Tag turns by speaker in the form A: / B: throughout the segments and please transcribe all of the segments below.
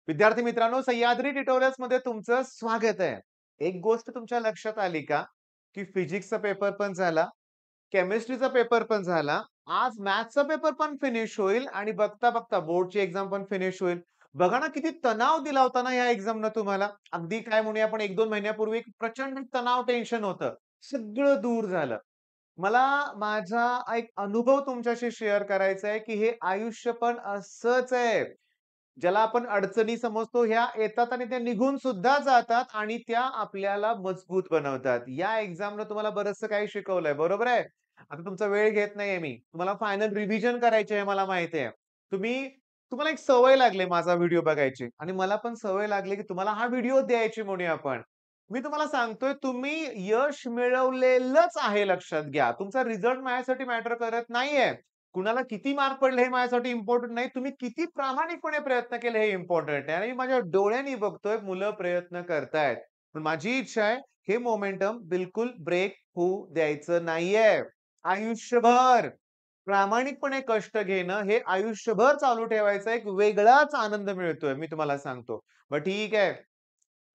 A: विद्यार्थी मित्रांनो, सह्याद्री ट्युटोरियल्समध्ये तुमचं स्वागत आहे. एक गोष्ट तुमच्या लक्षात आली का? की फिजिक्सचा पेपर पण झाला, केमिस्ट्रीचा पेपर पण झाला. आज मॅथ्सचा पेपर पण फिनिश होईल आणि बघता-बघता बोर्डची एक्झाम पण फिनिश होईल. बघा ना, किती तणाव दिला होता ना या एक्झामनं तुम्हाला. अगदी काय म्हणूया आपण 1-2 महिन्यापूर्वी एक प्रचंड तणाव, टेन्शन होतं. सगळं दूर झालं. मला माझा एक अनुभव तुमच्याशी शेअर करायचा आहे, की हे आयुष्य पण असंच आहे. ज्याला आपण अडचणी समजतो ह्या येतात आणि त्या निघून सुद्धा जातात आणि त्या आपल्याला मजबूत बनवतात. या एक्झामनं तुम्हाला बरचसं काही शिकवलंय, बरोबर आहे? आता तुमचा वेळ घेत नाहीये मी. तुम्हाला फायनल रिव्हिजन करायची आहे मला माहिती आहे. तुम्हाला एक सवय लागली माझा व्हिडिओ बघायची आणि मला पण सवय लागली, की तुम्हाला हा व्हिडिओ द्यायची म्हणूया आपण. मी तुम्हाला सांगतोय तुम्ही यश मिळवलेलंच आहे लक्षात घ्या. तुमचा रिझल्ट माझ्यासाठी मॅटर करत नाहीये. कुणाला किती मार्क पडले हे माझ्यासाठी इम्पोर्टंट नाही. तुम्ही किती प्रामाणिकपणे प्रयत्न केले हे इम्पोर्टंट आहे. आणि मी माझ्या डोळ्यांनी बघतोय मुलं प्रयत्न करतायत. पण माझी इच्छा आहे हे मोमेंटम बिलकुल ब्रेक होऊ द्यायचं नाहीये. आयुष्यभर प्रामाणिकपणे कष्ट घेणं हे आयुष्यभर चालू ठेवायचा एक वेगळाच आनंद मिळतोय, मी तुम्हाला सांगतो. मग ठीक आहे.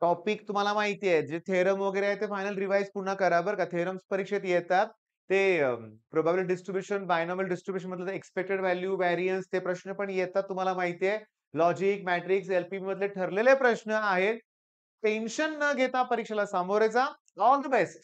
A: टॉपिक तुम्हाला माहिती आहे. जे थेरम वगैरे आहे ते फायनल रिवाईज पुन्हा करा बरं का. थेरम्स परीक्षेत येतात. ते प्रोबॅबिलिटी डिस्ट्रिब्युशन, बायनॉमियल डिस्ट्रिब्युशन मधलं एक्स्पेक्टेड व्हॅल्यू, व्हेरियन्स ते प्रश्न पण येतात तुम्हाला माहिती आहे. लॉजिक, मॅट्रिक्स, एल-पी मधले ठरलेले प्रश्न आहेत. टेन्शन न घेता परीक्षेला सामोरे जा. All the best.